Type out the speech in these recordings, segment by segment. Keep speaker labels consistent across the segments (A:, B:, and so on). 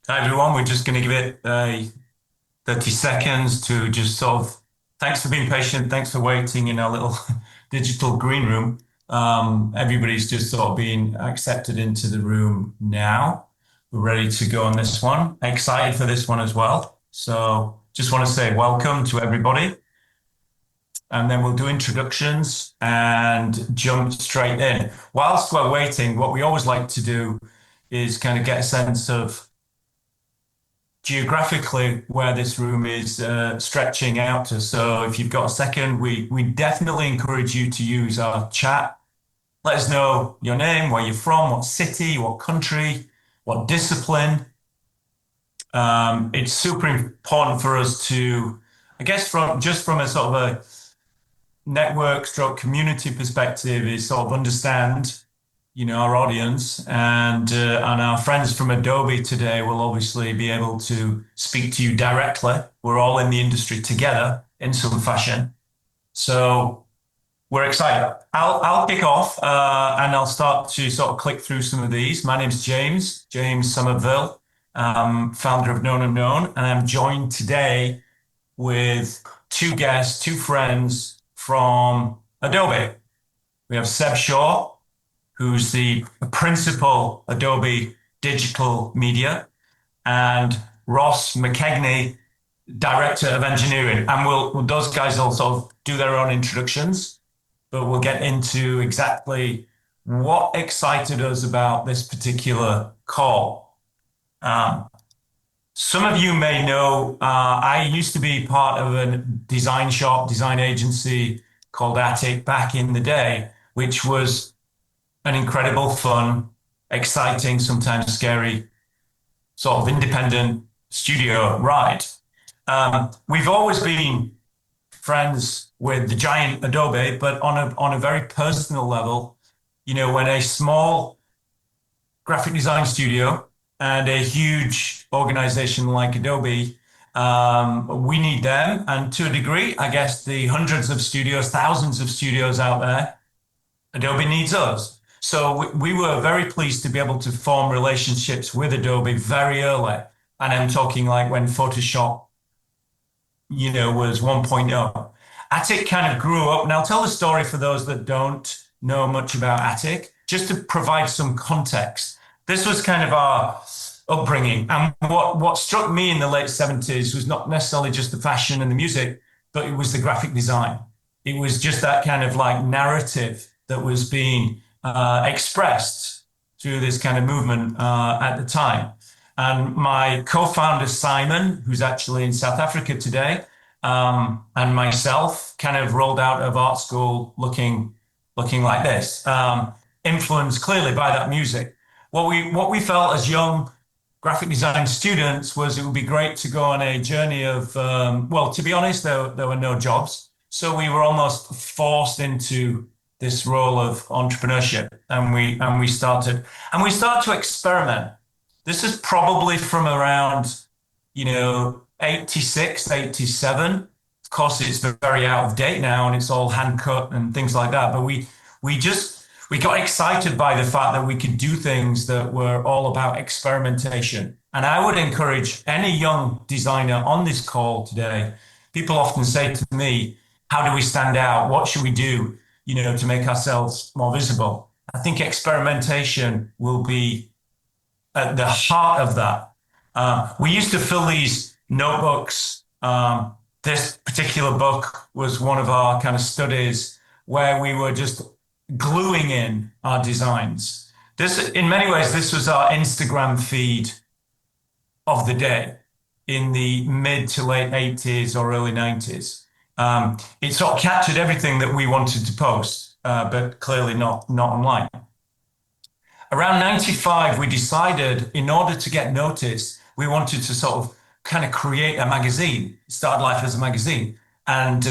A: Hi everyone, we're just going to give it 30 seconds to just sort of, thanks for being patient, thanks for waiting in our little digital green room. Everybody's just sort of being accepted into the room now. We're ready to go on this one. Excited for this one as well. So just want to say welcome to everybody. And then we'll do introductions and jump straight in. Whilst we're waiting, what we always like to do is kind of get a sense of geographically where this room is stretching out to. So if you've got a second, we definitely encourage you to use our chat. Let us know your name, where you're from, what city, what country, what discipline. It's super important for us to, I guess, from a sort of a network stroke community perspective, is sort of understand our audience and our friends from Adobe today will obviously be able to speak to you directly. We're all in the industry together in some fashion. So we're excited. I'll kick off and I'll start to sort of click through some of these. My name's James Sommerville, founder of KnownUnknown, and I'm joined today with two guests, two friends from Adobe. We have Seb Shaw, who's the principal Adobe Digital Media, and Ross McKegney, Director of Engineering. And those guys will sort of do their own introductions, but we'll get into exactly what excited us about this particular call. Some of you may know, I used to be part of a design agency called ATTIK back in the day, which was an incredible, fun, exciting, sometimes scary, sort of independent studio ride. We've always been friends with the giant Adobe, but on a very personal level, when a small graphic design studio and a huge organization like Adobe, we need them. And to a degree, I guess the hundreds of studios, thousands of studios out there, Adobe needs us. So we were very pleased to be able to form relationships with Adobe very early. And I'm talking like when Photoshop, was 1.0. ATTIK kind of grew up. And I'll tell the story for those that don't know much about ATTIK, just to provide some context. This was kind of our upbringing. And what struck me in the late 70s was not necessarily just the fashion and the music, but it was the graphic design. It was just that kind of like narrative that was being expressed through this kind of movement at the time. And my co-founder, Simon, who's actually in South Africa today, and myself kind of rolled out of art school looking like this, influenced clearly by that music. What we felt as young graphic design students was it would be great to go on a journey of, to be honest, there were no jobs. So we were almost forced into this role of entrepreneurship, and we started to experiment. This is probably from around 86, 87. Of course, it's very out of date now, and it's all hand cut and things like that. But we got excited by the fact that we could do things that were all about experimentation. And I would encourage any young designer on this call today. People often say to me, "How do we stand out? What should we do?" to make ourselves more visible. I think experimentation will be at the heart of that. We used to fill these notebooks. This particular book was one of our kind of studies where we were just gluing in our designs. In many ways, this was our Instagram feed of the day in the mid to late 80s or early 90s. It sort of captured everything that we wanted to post, but clearly not online. Around 95, we decided in order to get noticed, we wanted to sort of kind of create a magazine. It started life as a magazine and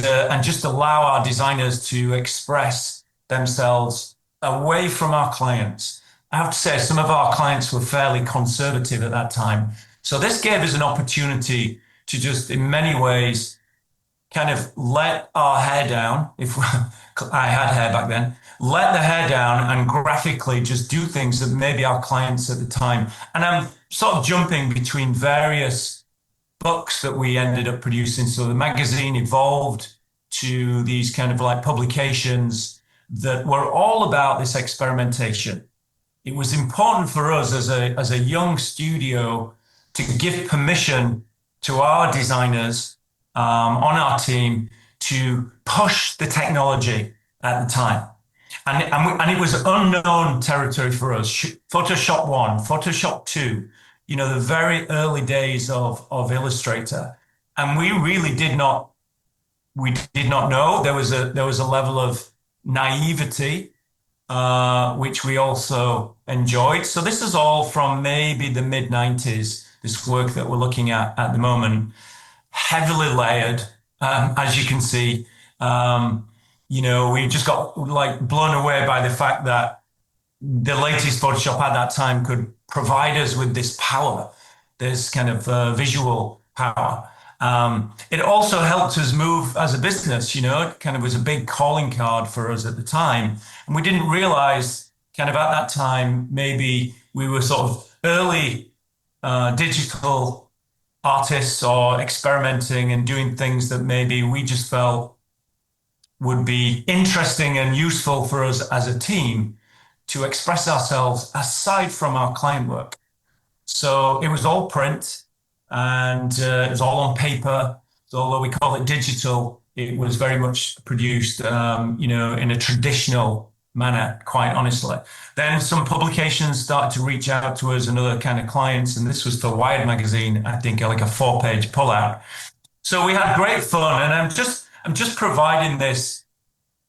A: just allow our designers to express themselves away from our clients. I have to say, some of our clients were fairly conservative at that time. So this gave us an opportunity to just in many ways kind of let our hair down, if I had hair back then, let the hair down and graphically just do things that maybe our clients at the time. And I'm sort of jumping between various books that we ended up producing. So the magazine evolved to these kind of like publications that were all about this experimentation. It was important for us as a young studio to give permission to our designers on our team to push the technology at the time. And it was unknown territory for us. Photoshop 1, Photoshop 2, you know, the very early days of Illustrator. And we did not know. There was a level of naivety, which we also enjoyed. So this is all from maybe the mid 90s, this work that we're looking at the moment, heavily layered, as you can see. You know, we just got like blown away by the fact that the latest Photoshop at that time could provide us with this power, this kind of visual power. It also helped us move as a business, you know, it kind of was a big calling card for us at the time. And we didn't realize kind of at that time, maybe we were sort of early digital artists or experimenting and doing things that maybe we just felt would be interesting and useful for us as a team to express ourselves aside from our client work. So it was all print and it was all on paper. So although we call it digital, it was very much produced, you know, in a traditional manner, quite honestly. Then some publications started to reach out to us and other kind of clients. And this was for Wired magazine, I think like a 4-page pullout. So we had great fun. And I'm just providing this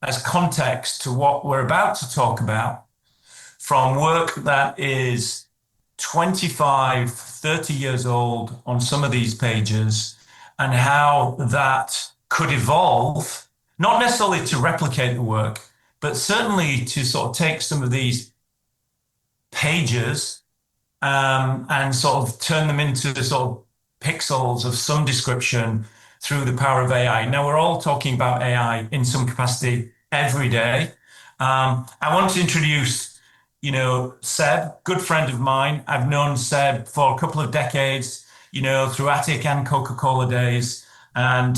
A: as context to what we're about to talk about from work that is 25, 30 years old on some of these pages and how that could evolve, not necessarily to replicate the work, but certainly to sort of take some of these pages and sort of turn them into the sort of pixels of some description through the power of AI. Now, we're all talking about AI in some capacity every day. I want to introduce, you know, Seb, good friend of mine. I've known Seb for a couple of decades, you know, through ATTIK and Coca-Cola days. And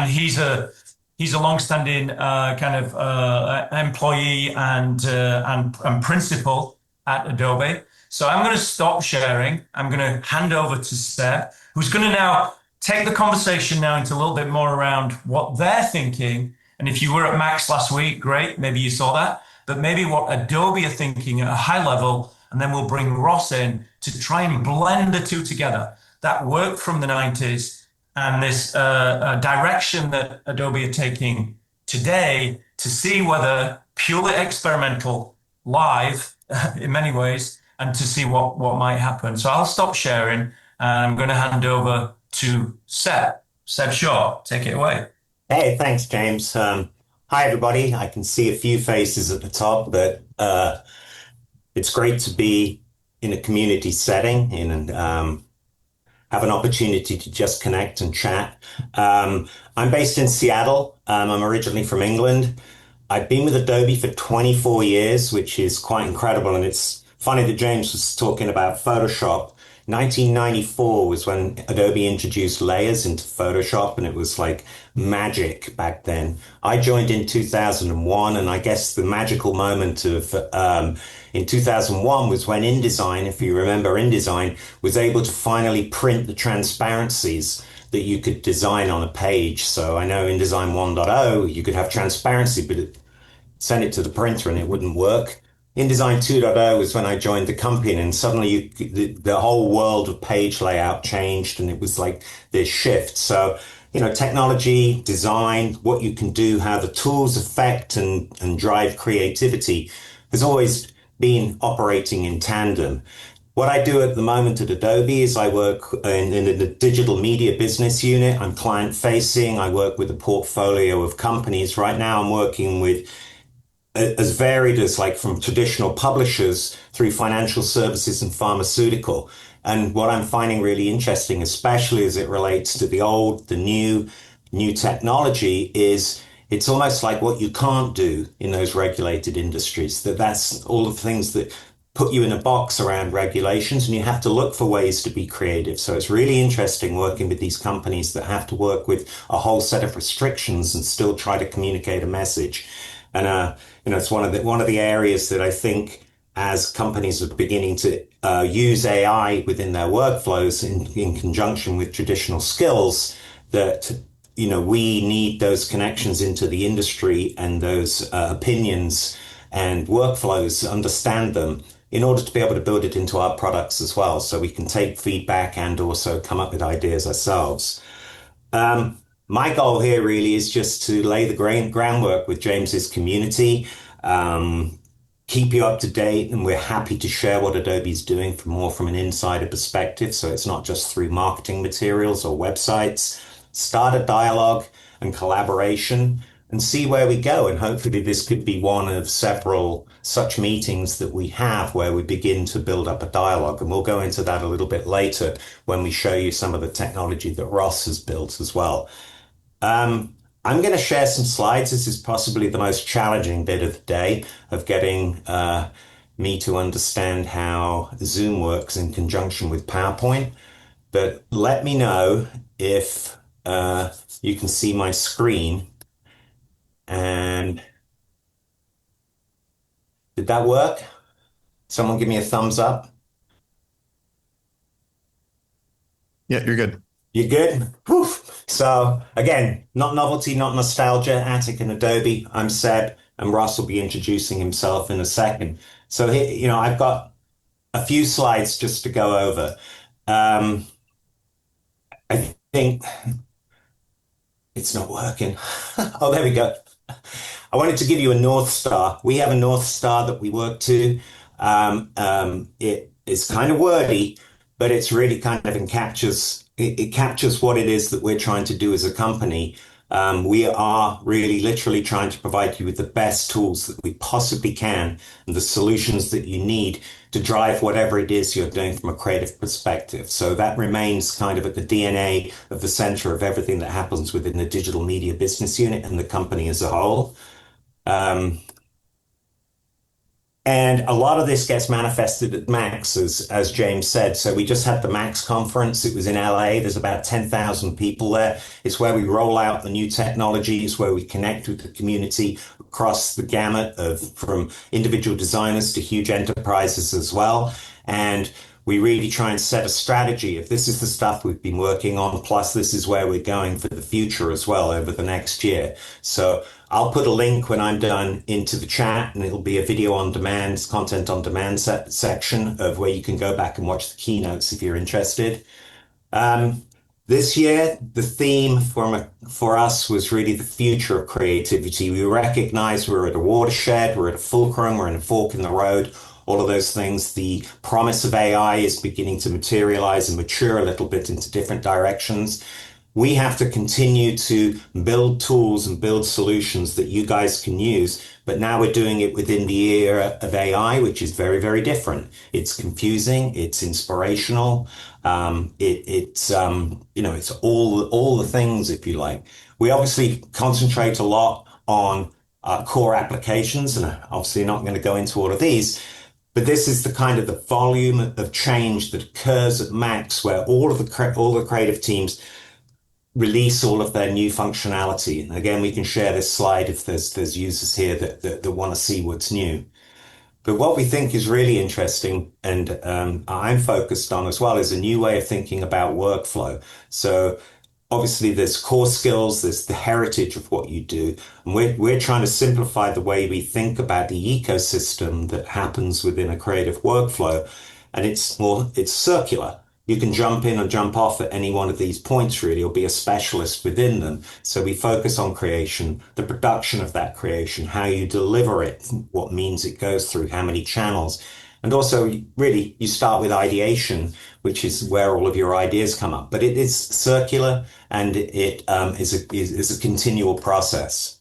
A: he's a long-standing kind of employee and principal at Adobe. So I'm going to stop sharing. I'm going to hand over to Seb, who's going to now take the conversation now into a little bit more around what they're thinking. And if you were at Max last week, great, maybe you saw that, but maybe what Adobe are thinking at a high level, and then we'll bring Ross in to try and blend the two together. That work from the 90s and this direction that Adobe are taking today to see whether purely experimental, live in many ways, and to see what might happen. So I'll stop sharing and I'm going to hand over to Seb. Seb Shaw, take it away.
B: Hey, thanks, James. Hi, everybody. I can see a few faces at the top, but it's great to be in a community setting and have an opportunity to just connect and chat. I'm based in Seattle. I'm originally from England. I've been with Adobe for 24 years, which is quite incredible. And it's funny that James was talking about Photoshop. 1994 was when Adobe introduced layers into Photoshop, and it was like magic back then. I joined in 2001, and I guess the magical moment of in 2001 was when InDesign, if you remember InDesign, was able to finally print the transparencies that you could design on a page. So I know InDesign 1.0, you could have transparency, but send it to the printer and it wouldn't work. InDesign 2.0 was when I joined the company, and suddenly the whole world of page layout changed, and it was like this shift. So, you know, technology, design, what you can do, how the tools affect and drive creativity has always been operating in tandem. What I do at the moment at Adobe is I work in the digital media business unit. I'm client facing. I work with a portfolio of companies. Right now I'm working with as varied as like from traditional publishers through financial services and pharmaceutical. And what I'm finding really interesting, especially as it relates to the old, the new, new technology is it's almost like what you can't do in those regulated industries. That's all the things that put you in a box around regulations, and you have to look for ways to be creative. So it's really interesting working with these companies that have to work with a whole set of restrictions and still try to communicate a message. And it's one of the areas that I think as companies are beginning to use AI within their workflows in conjunction with traditional skills, that we need those connections into the industry and those opinions and workflows, understand them in order to be able to build it into our products as well. So we can take feedback and also come up with ideas ourselves. My goal here really is just to lay the groundwork with James's community, um, keep you up to date, and we're happy to share what Adobe's doing from an insider perspective. So it's not just through marketing materials or websites. Start a dialogue and collaboration and see where we go. And hopefully this could be one of several such meetings that we have where we begin to build up a dialogue. And we'll go into that a little bit later when we show you some of the technology that Ross has built as well. Um, I'm going to share some slides. This is possibly the most challenging bit of the day of getting me to understand how Zoom works in conjunction with PowerPoint. But let me know if you can see my screen. And did that work? Someone give me a thumbs up.
C: Yeah, you're good.
B: You good? Whew. So again, not novelty, not nostalgia, ATTIK and Adobe. I'm Seb, and Ross will be introducing himself in a second. So here, I've got a few slides just to go over. Um, I think it's not working. Oh, there we go. I wanted to give you a North Star. We have a North Star that we work to. It is kind of wordy, but it's really kind of it captures what it is that we're trying to do as a company. We are really literally trying to provide you with the best tools that we possibly can and the solutions that you need to drive whatever it is you're doing from a creative perspective. So that remains kind of at the DNA of the center of everything that happens within the digital media business unit and the company as a whole. Um, and a lot of this gets manifested at Max, as James said. So we just had the Max conference. It was in LA. There's about 10,000 people there. It's where we roll out the new technology. It's where we connect with the community across the gamut of from individual designers to huge enterprises as well. And we really try and set a strategy. If this is the stuff we've been working on, plus this is where we're going for the future as well over the next year. So I'll put a link when I'm done into the chat, and it'll be a video on demand, content on demand section of where you can go back and watch the keynotes if you're interested. Um, this year, the theme for us was really the future of creativity. We recognize we're at a watershed, we're at a fulcrum, we're in a fork in the road, all of those things. The promise of AI is beginning to materialize and mature a little bit into different directions. We have to continue to build tools and build solutions that you guys can use. But now we're doing it within the era of AI, which is very, very different. It's confusing. It's inspirational. It's all the things, if you like. We obviously concentrate a lot on core applications, and I'm obviously not going to go into all of these. But this is the kind of the volume of change that occurs at Max, where all the creative teams release all of their new functionality. And again, we can share this slide if there's users here that want to see what's new. But what we think is really interesting, and I'm focused on as well, is a new way of thinking about workflow. So obviously there's core skills, there's the heritage of what you do. And we're trying to simplify the way we think about the ecosystem that happens within a creative workflow. And it's circular. You can jump in or jump off at any one of these points, really, or be a specialist within them. So we focus on creation, the production of that creation, how you deliver it, what means it goes through, how many channels. And also, really, you start with ideation, which is where all of your ideas come up. But it is circular, and it is a continual process.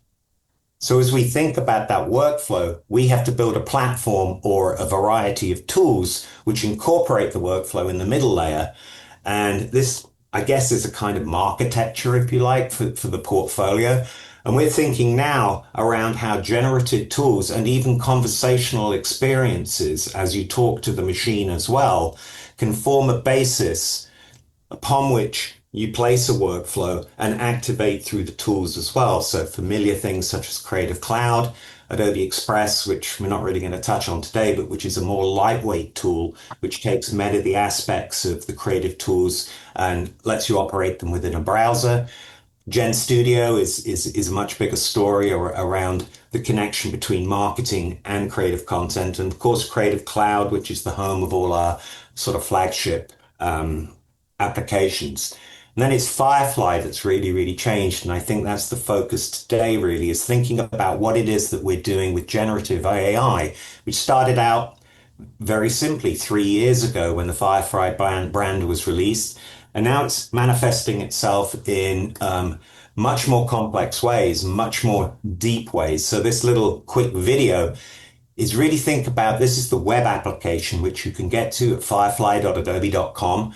B: So as we think about that workflow, we have to build a platform or a variety of tools which incorporate the workflow in the middle layer. And this, I guess is a kind of architecture, if you like, for the portfolio. And we're thinking now around how generative tools and even conversational experiences, as you talk to the machine as well, can form a basis upon which you place a workflow and activate through the tools as well. So familiar things such as Creative Cloud, Adobe Express, which we're not really going to touch on today, but which is a more lightweight tool, which takes many of the aspects of the creative tools and lets you operate them within a browser. Gen Studio is a much bigger story around the connection between marketing and creative content. And of course, Creative Cloud, which is the home of all our sort of flagship applications. And then it's Firefly that's really, really changed. And I think that's the focus today, really, is thinking about what it is that we're doing with generative AI, which started out very simply 3 years ago when the Firefly brand was released. And now it's manifesting itself in much more complex ways, much more deep ways. So this little quick video is really think about this is the web application, which you can get to at firefly.adobe.com.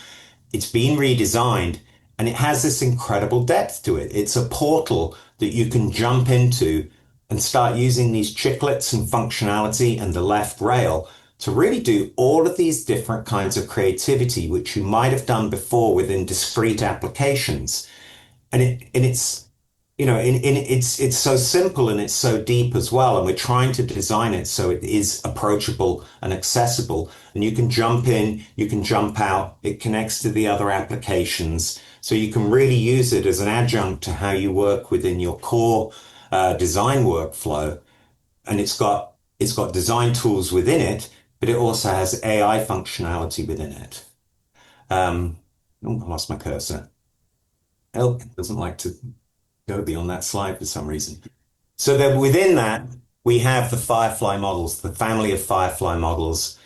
B: It's been redesigned and it has this incredible depth to it. It's a portal that you can jump into and start using these chiclets and functionality and the left rail to really do all of these different kinds of creativity, which you might have done before within discrete applications. And it's it's so simple and it's so deep as well. And we're trying to design it so it is approachable and accessible. And you can jump in, you can jump out. It connects to the other applications. So you can really use it as an adjunct to how you work within your core design workflow. And it's got design tools within it, but it also has AI functionality within it. Um, oh, I lost my cursor. Elk doesn't like to go beyond that slide for some reason. So then within that, we have the Firefly models, the family of Firefly models.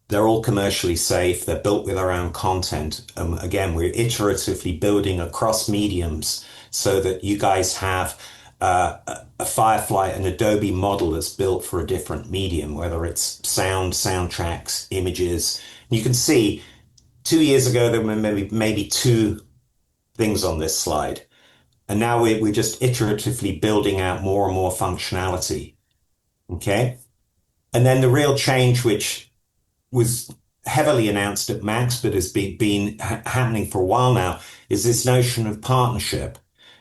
B: They're all commercially safe. They're built with our own content. Again, we're iteratively building across mediums so that you guys have a Firefly, an Adobe model that's built for a different medium, whether it's sound, soundtracks, images. You can see 2 years ago, there were maybe two things on this slide. And now we're just iteratively building out more and more functionality. Okay. And then the real change, which was heavily announced at Max, but has been happening for a while now, is this notion of partnership.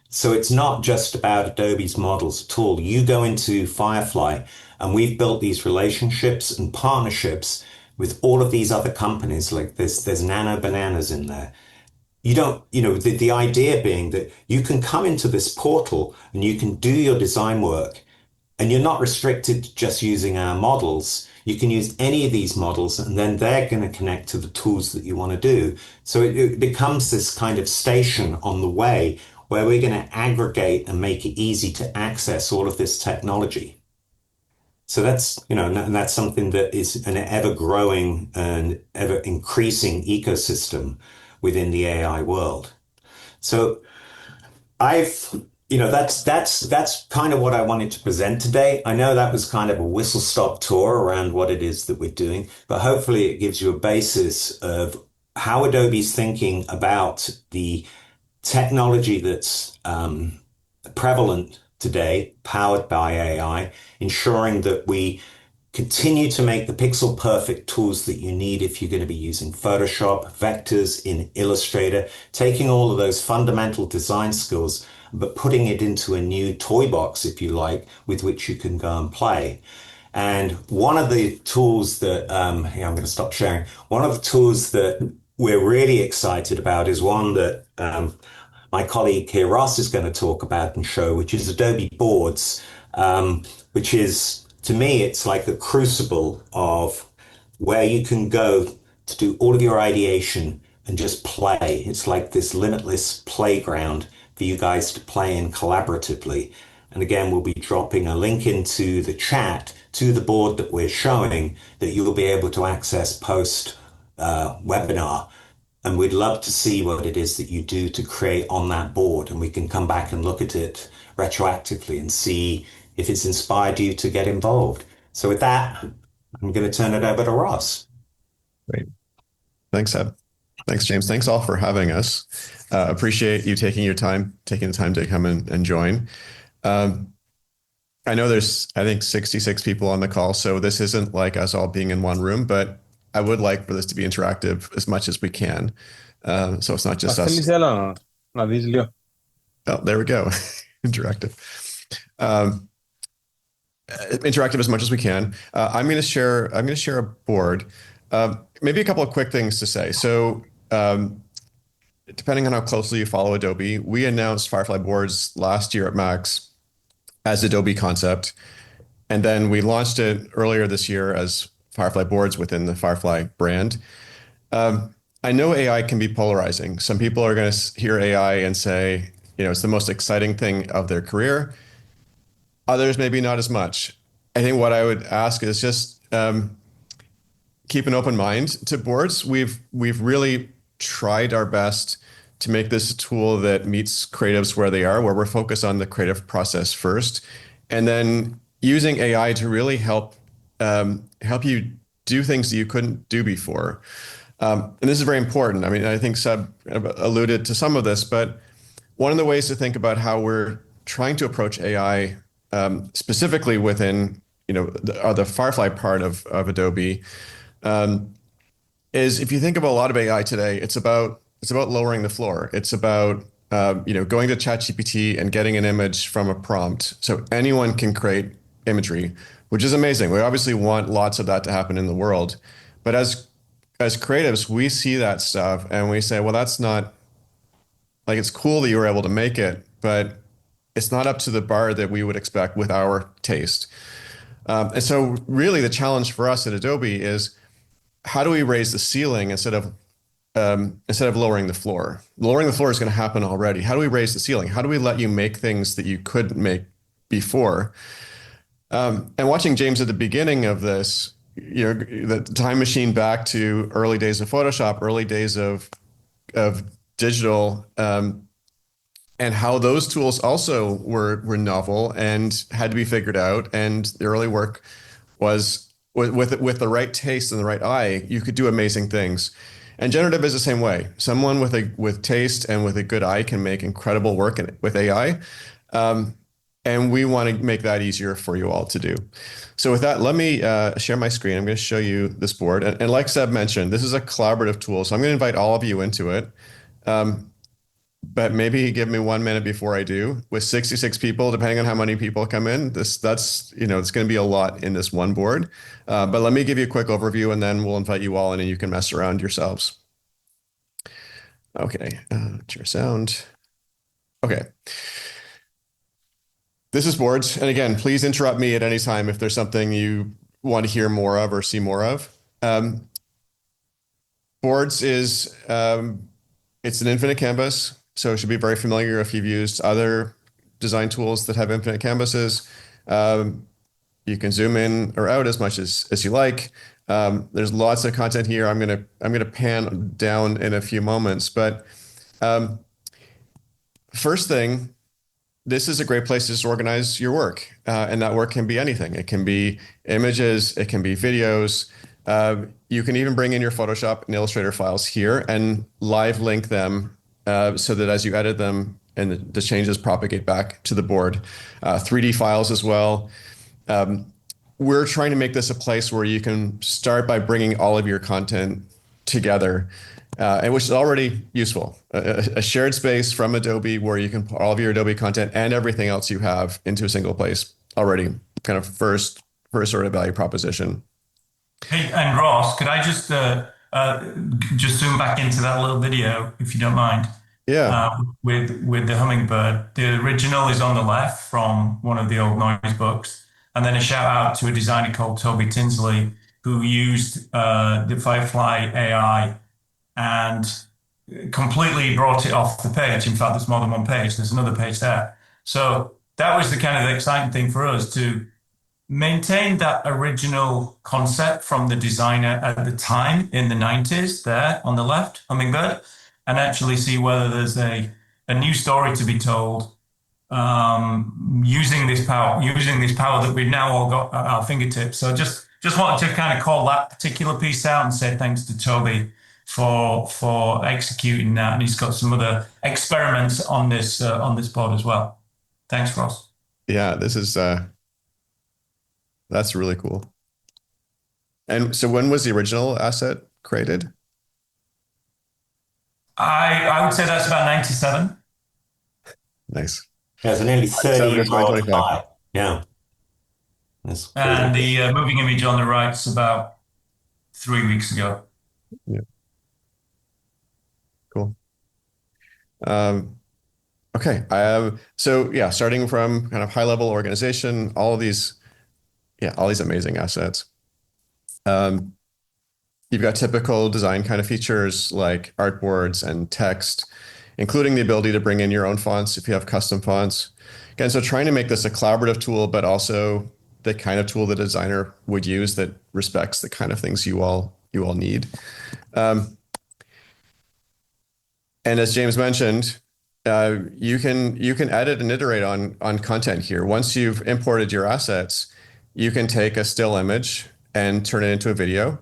B: So it's not just about Adobe's models at all. You go into Firefly and we've built these relationships and partnerships with all of these other companies. Like there's Nano Bananas in there. You don't, the idea being that you can come into this portal and you can do your design work and you're not restricted to just using our models. You can use any of these models and then they're going to connect to the tools that you want to do. So it becomes this kind of station on the way where we're going to aggregate and make it easy to access all of this technology. So that's, and that's something that is an ever growing and ever increasing ecosystem within the AI world. So I've, that's kind of what I wanted to present today. I know that was kind of a whistle stop tour around what it is that we're doing, but hopefully it gives you a basis of how Adobe's thinking about the technology that's prevalent today, powered by AI, ensuring that we continue to make the pixel perfect tools that you need if you're going to be using Photoshop, vectors in Illustrator, taking all of those fundamental design skills, but putting it into a new toy box, if you like, with which you can go and play. And one of the tools that, I'm going to stop sharing. One of the tools that we're really excited about is one that my colleague here, Ross, is going to talk about and show, which is Adobe Boards, which is, to me, it's like a crucible of where you can go to do all of your ideation and just play. It's like this limitless playground for you guys to play in collaboratively. And again, we'll be dropping a link into the chat to the board that we're showing that you'll be able to access post webinar. And we'd love to see what it is that you do to create on that board. And we can come back and look at it retroactively and see if it's inspired you to get involved. So with that, I'm going to turn it over to Ross.
C: Great. Thanks, Ed. Thanks, James. Thanks all for having us. Appreciate you taking the time to come and join. Um, I know there's, I think, 66 people on the call, so this isn't like us all being in one room, but I would like for this to be interactive as much as we can. So it's not just
D: Basta
C: us.
D: iniziala, na-video.
C: Oh, there we go. Interactive. Um, interactive as much as we can. I'm going to share a board. Maybe a couple of quick things to say. So depending on how closely you follow Adobe, we announced Firefly Boards last year at Max as Adobe concept. And then we launched it earlier this year as Firefly Boards within the Firefly brand. I know AI can be polarizing. Some people are going to hear AI and say, it's the most exciting thing of their career. Others maybe not as much. I think what I would ask is just keep an open mind to boards. We've really tried our best to make this a tool that meets creatives where they are, where we're focused on the creative process first, and then using AI to really help you do things that you couldn't do before. And this is very important. I mean, I think Seb alluded to some of this, but one of the ways to think about how we're trying to approach AI, specifically within the Firefly part of Adobe, is if you think about a lot of AI today, it's about lowering the floor. It's about going to ChatGPT and getting an image from a prompt, so anyone can create imagery, which is amazing. We obviously want lots of that to happen in the world, but as creatives, we see that stuff and we say, well, that's not, like, it's cool that you were able to make it, but it's not up to the bar that we would expect with our taste. And so really the challenge for us at Adobe is, how do we raise the ceiling instead of lowering the floor? Lowering the floor is going to happen already. How do we raise the ceiling? How do we let you make things that you couldn't make before? And watching James at the beginning of this, the time machine back to early days of Photoshop, early days of digital, and how those tools also were novel and had to be figured out. And the early work was with the right taste and the right eye, you could do amazing things. And generative is the same way. Someone with taste and with a good eye can make incredible work with AI. And we want to make that easier for you all to do. So with that, let me share my screen. I'm going to show you this board. And like Seb mentioned, this is a collaborative tool. So I'm going to invite all of you into it. But maybe give me 1 minute before I do. With 66 people, depending on how many people come in, it's going to be a lot in this one board. But let me give you a quick overview, and then we'll invite you all in, and you can mess around yourselves. Okay, share sound. Okay. This is Boards, and again, please interrupt me at any time if there's something you want to hear more of or see more of. Boards is it's an infinite canvas. So it should be very familiar if you've used other design tools that have infinite canvases. You can zoom in or out as much as you like. There's lots of content here. I'm gonna pan down in a few moments, but first thing, this is a great place to just organize your work, and that work can be anything. It can be images, it can be videos. You can even bring in your Photoshop and Illustrator files here and live link them. So that as you edit them and the changes propagate back to the board. 3D files as well. We're trying to make this a place where you can start by bringing all of your content together, and which is already useful. A shared space from Adobe where you can put all of your Adobe content and everything else you have into a single place already. Kind of first sort of value proposition.
A: Hey, and Ross, could I just zoom back into that little video, if you don't mind?
C: Yeah.
A: With the hummingbird. The original is on the left from one of the old noise books. And then a shout out to a designer called Toby Tinsley, who used the Firefly AI and completely brought it off the page. In fact, there's more than one page. There's another page there. So that was the kind of the exciting thing for us, to maintain that original concept from the designer at the time in the 90s there on the left, hummingbird, and actually see whether there's a new story to be told using this power that we've now all got at our fingertips. So just wanted to kind of call that particular piece out and say thanks to Toby for executing that, and he's got some other experiments on this board as well. Thanks, Ross.
C: Yeah, this is that's really cool. And so when was the original asset created?
A: I would say that's about 97.
C: Nice.
B: Yeah, it's a nearly 30-year-old
C: 2025.
B: file. Yeah, that's
A: And
B: pretty.
A: the moving image on the right's about 3 weeks ago.
C: Yeah, cool. Um, okay. So yeah, starting from kind of high level organization, all these amazing assets. Um, you've got typical design kind of features like artboards and text, including the ability to bring in your own fonts if you have custom fonts. Again, so trying to make this a collaborative tool, but also the kind of tool the designer would use that respects the kind of things you all need. And as James mentioned, you can edit and iterate on content here. Once you've imported your assets, you can take a still image and turn it into a video.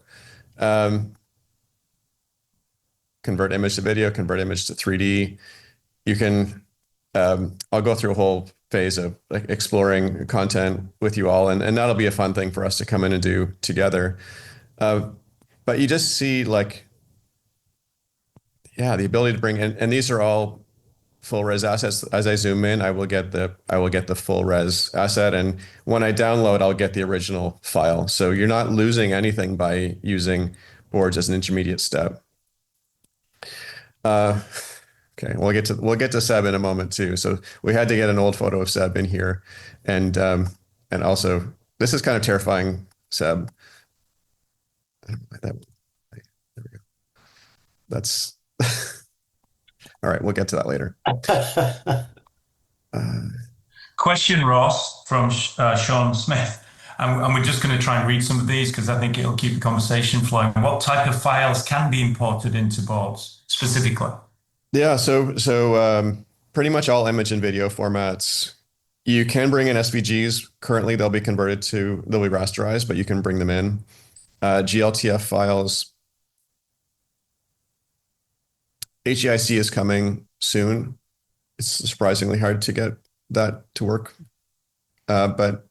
C: Convert image to video, convert image to 3D. You can, I'll go through a whole phase of like exploring content with you all, and that'll be a fun thing for us to come in and do together. But you just see like, yeah, the ability to bring in, and these are all full res assets. As I zoom in, I will get the full res asset, and when I download, I'll get the original file. So you're not losing anything by using boards as an intermediate step. Okay, we'll get to Seb in a moment too. So we had to get an old photo of Seb in here, and also this is kind of terrifying, Seb. There we go. That's all right. We'll get to that later.
A: Question, Ross, from Sean Smith. And we're just going to try and read some of these because I think it'll keep the conversation flowing. What type of files can be imported into boards specifically?
C: Yeah, so pretty much all image and video formats. You can bring in SVGs. Currently, they'll be rasterized, but you can bring them in. GLTF files. HEIC is coming soon. It's surprisingly hard to get that to work, but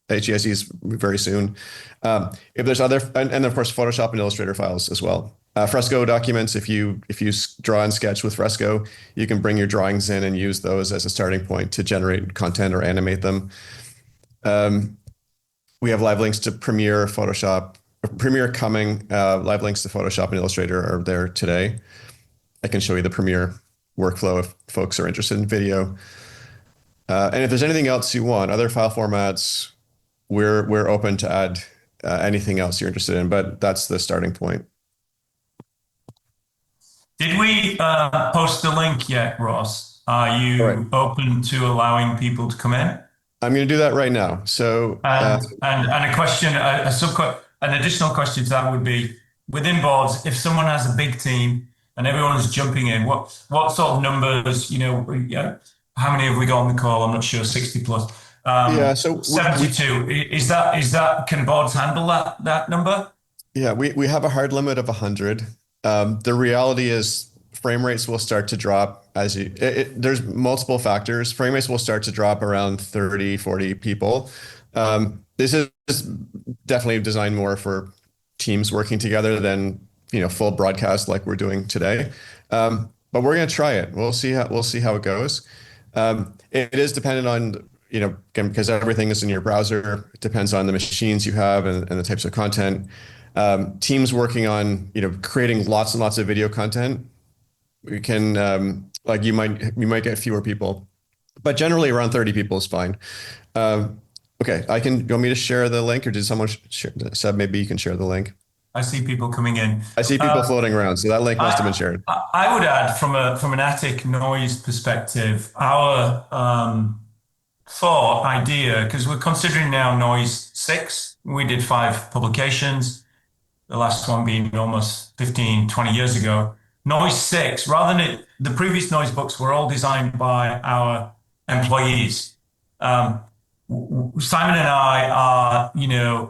C: HEIC is very soon. If there's other, and of course, Photoshop and Illustrator files as well. Fresco documents, if you draw and sketch with Fresco, you can bring your drawings in and use those as a starting point to generate content or animate them. We have live links to Premiere, Photoshop, Premiere coming, live links to Photoshop and Illustrator are there today. I can show you the Premiere workflow if folks are interested in video. And if there's anything else you want, other file formats, we're open to add anything else you're interested in, but that's the starting point.
A: Did we post the link yet, Ross? Are you
C: Right.
A: open to allowing people to come in?
C: I'm going to do that right now. So,
A: and a question, an additional question to that would be, within boards, if someone has a big team and everyone's jumping in, what sort of numbers, how many have we got on the call? I'm not sure, 60 plus.
C: yeah, so
A: 72. Can boards handle that number?
C: Yeah, we have a hard limit of 100. The reality is frame rates will start to drop as there's multiple factors. Frame rates will start to drop around 30, 40 people. This is definitely designed more for teams working together than, full broadcast like we're doing today. But we're going to try it. We'll see how it goes. It is dependent on, again, because everything is in your browser. It depends on the machines you have and the types of content. Teams working on, creating lots and lots of video content. We can, you might get fewer people, but generally around 30 people is fine. Okay, you want me to share the link, or did someone share? Seb, maybe you can share the link.
A: I see people coming in.
C: I see people floating around, so that link must have been shared.
A: I would add, from an ATTIK noise perspective, our thought idea, because we're considering now noise 6. We did 5 publications, the last one being almost 15, 20 years ago. Noise 6, rather than the previous noise books were all designed by our employees. Simon and I are,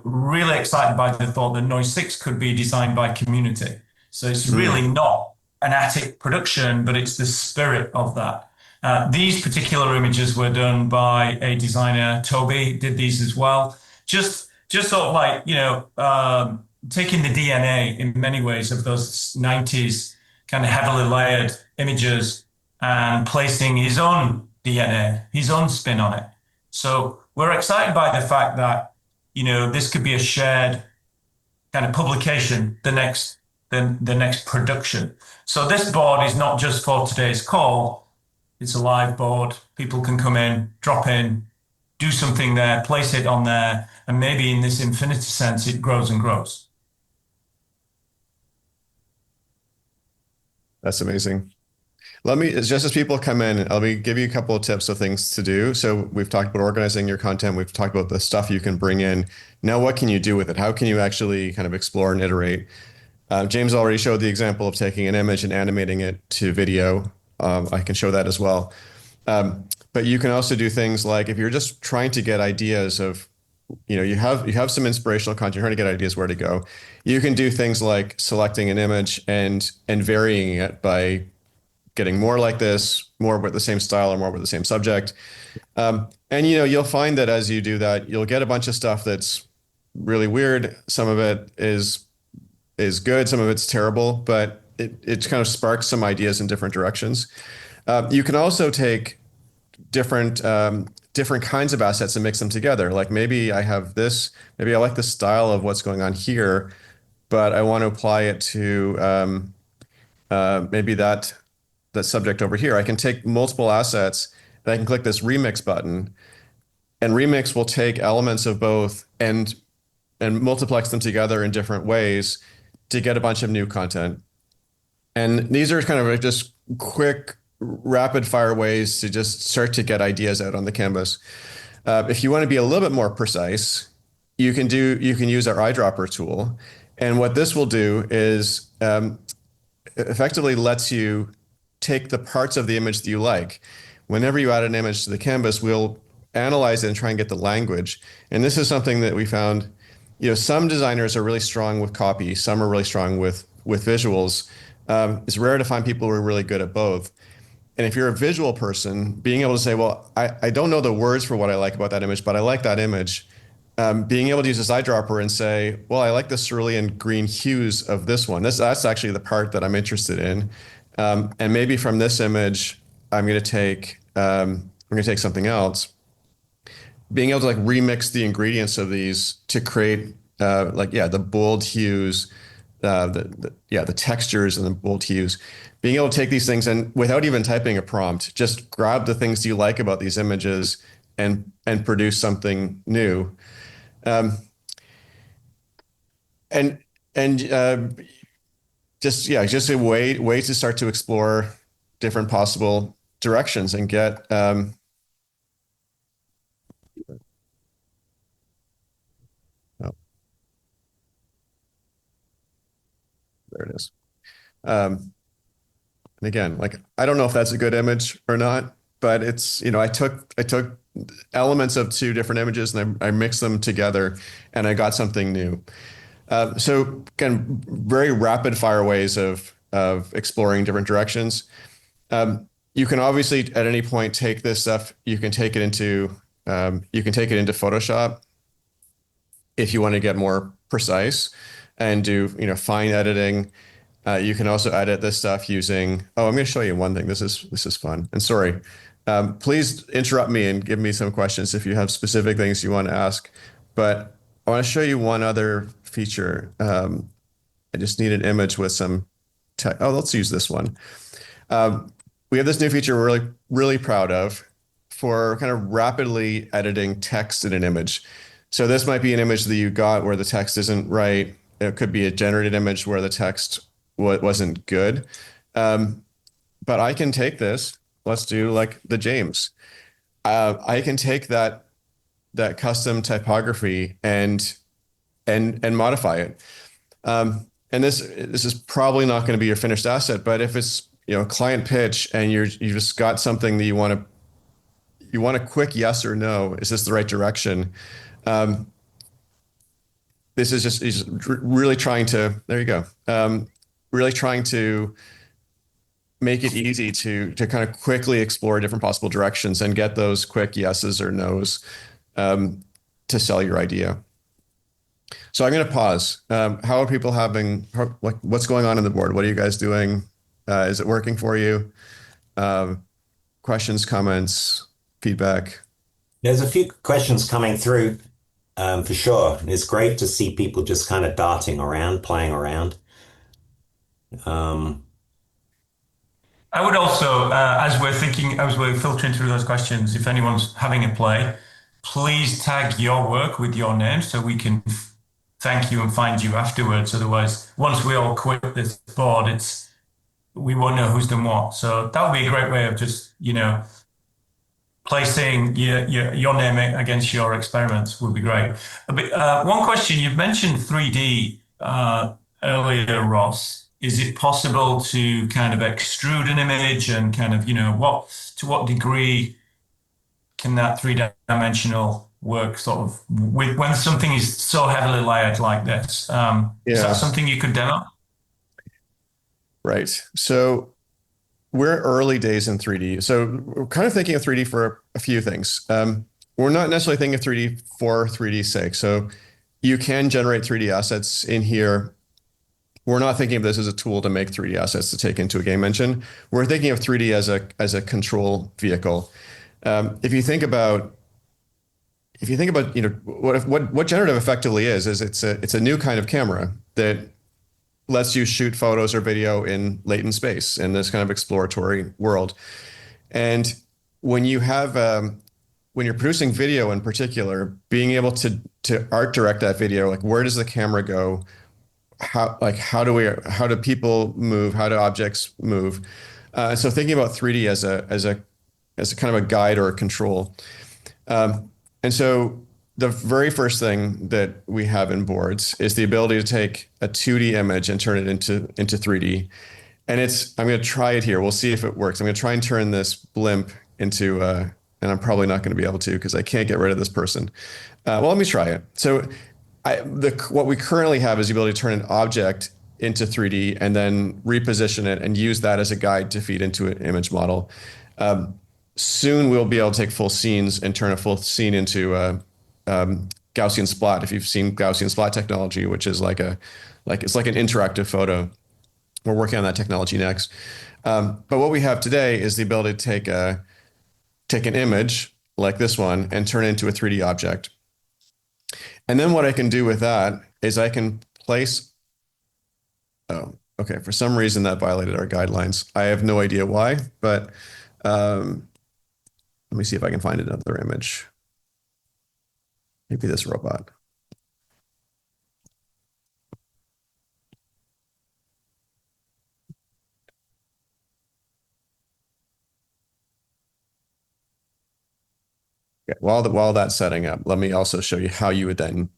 A: really excited by the thought that Noise 6 could be designed by community. So it's really not an ATTIK production, but it's the spirit of that. These particular images were done by a designer, Toby, did these as well. Just sort of like, taking the DNA in many ways of those 90s kind of heavily layered images and placing his own DNA, his own spin on it. So we're excited by the fact that, this could be a shared kind of publication, the next production. So this board is not just for today's call, it's a live board. People can come in, drop in, do something there, place it on there, and maybe in this infinity sense, it grows and grows.
C: That's amazing. Just as people come in, let me give you a couple of tips of things to do. So we've talked about organizing your content. We've talked about the stuff you can bring in. Now, what can you do with it? How can you actually kind of explore and iterate? James already showed the example of taking an image and animating it to video. I can show that as well. But you can also do things like if you're just trying to get ideas of, you have some inspirational content, you're trying to get ideas where to go. You can do things like selecting an image and varying it by getting more like this, more with the same style or more with the same subject. And you'll find that as you do that, you'll get a bunch of stuff that's really weird. Some of it is good, some of it's terrible, but it kind of sparks some ideas in different directions. You can also take different kinds of assets and mix them together. Like maybe I have this, maybe I like the style of what's going on here, but I want to apply it to maybe that subject over here. I can take multiple assets and I can click this remix button, and remix will take elements of both and multiplex them together in different ways to get a bunch of new content. And these are kind of just quick, rapid fire ways to just start to get ideas out on the canvas. If you want to be a little bit more precise, you can use our eyedropper tool. And what this will do is effectively lets you take the parts of the image that you like. Whenever you add an image to the canvas, we'll analyze it and try and get the language. And this is something that we found, some designers are really strong with copy, some are really strong with visuals. It's rare to find people who are really good at both. And if you're a visual person, being able to say, well, I don't know the words for what I like about that image, but I like that image. Being able to use this eyedropper and say, well, I like the cerulean green hues of this one. That's actually the part that I'm interested in. And maybe from this image, I'm going to take something else. Being able to remix the ingredients of these to create the bold hues, the textures and the bold hues. Being able to take these things and without even typing a prompt, just grab the things you like about these images and produce something new. Just a way to start to explore different possible directions and get there it is. And again, I don't know if that's a good image or not, but it's, I took elements of two different images and I mixed them together and I got something new. So again, very rapid fire ways of exploring different directions. You can obviously at any point take this stuff, you can take it into Photoshop if you want to get more precise and do, fine editing. You can also edit this stuff using, I'm going to show you one thing. This is fun. And sorry, please interrupt me and give me some questions if you have specific things you want to ask. But I want to show you one other feature. I just need an image with some text. Let's use this one. We have this new feature we're really, really proud of for kind of rapidly editing text in an image. So this might be an image that you got where the text isn't right. It could be a generated image where the text wasn't good. But I can take this. Let's do like the James. I can take that custom typography and modify it. And this is probably not going to be your finished asset, but if it's client pitch and you just got something that you want a quick yes or no, is this the right direction? This is just really trying to, there you go. really trying to make it easy to kind of quickly explore different possible directions and get those quick yeses or nos um, to sell your idea. So I'm going to pause. How are people like, what's going on the board? What are you guys doing? Is it working for you? Questions, comments, feedback?
B: There's a few questions coming through, for sure. It's great to see people just kind of darting around, playing around. Um,
A: I would also, as we're filtering through those questions, if anyone's having a play, please tag your work with your name so we can thank you and find you afterwards. Otherwise, once we all quit this board, we won't know who's done what. So that would be a great way of just, placing your name against your experiments would be great. But, one question, you've mentioned 3D earlier, Ross. Is it possible to kind of extrude an image and kind of, to what degree can that three-dimensional work sort of with when something is so heavily layered like this? Is that
C: Yeah,
A: something you could demo?
C: right. So we're early days in 3D. So we're kind of thinking of 3D for a few things. We're not necessarily thinking of 3D for 3D's sake. So you can generate 3D assets in here. We're not thinking of this as a tool to make 3D assets to take into a game engine. We're thinking of 3D as a control vehicle. If you think about what generative effectively is it's a new kind of camera that lets you shoot photos or video in latent space in this kind of exploratory world. And when you have when you're producing video in particular, being able to art direct that video, like where does the camera go? How do people move? How do objects move? So thinking about 3D as a kind of a guide or a control. And so the very first thing that we have in boards is the ability to take a 2D image and turn it into 3D. And I'm going to try it here. We'll see if it works. I'm going to try and turn this blimp into, and I'm probably not going to be able to because I can't get rid of this person. Well, let me try it. So what we currently have is the ability to turn an object into 3D and then reposition it and use that as a guide to feed into an image model. Soon we'll be able to take full scenes and turn a full scene into Gaussian splat. If you've seen Gaussian splat technology, which is it's like an interactive photo. We're working on that technology next. But what we have today is the ability to take an image like this one and turn it into a 3D object. And then what I can do with that is I can place, oh, okay, for some reason that violated our guidelines. I have no idea why, but let me see if I can find another image. Maybe this robot. Okay, while that's setting up, let me also show you how you then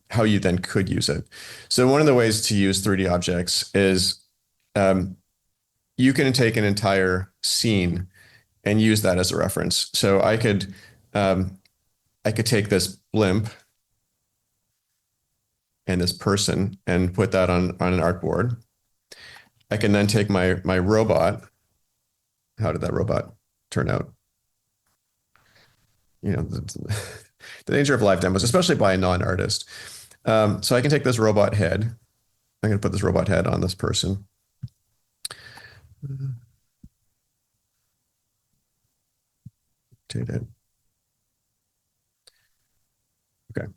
C: could use it. So one of the ways to use 3D objects is you can take an entire scene and use that as a reference. So I could take this blimp and this person and put that on an artboard. I can then take my robot. How did that robot turn out? The danger of live demos, especially by a non-artist. So I can take this robot head. I'm going to put this robot head on this person. Rotate it. Okay.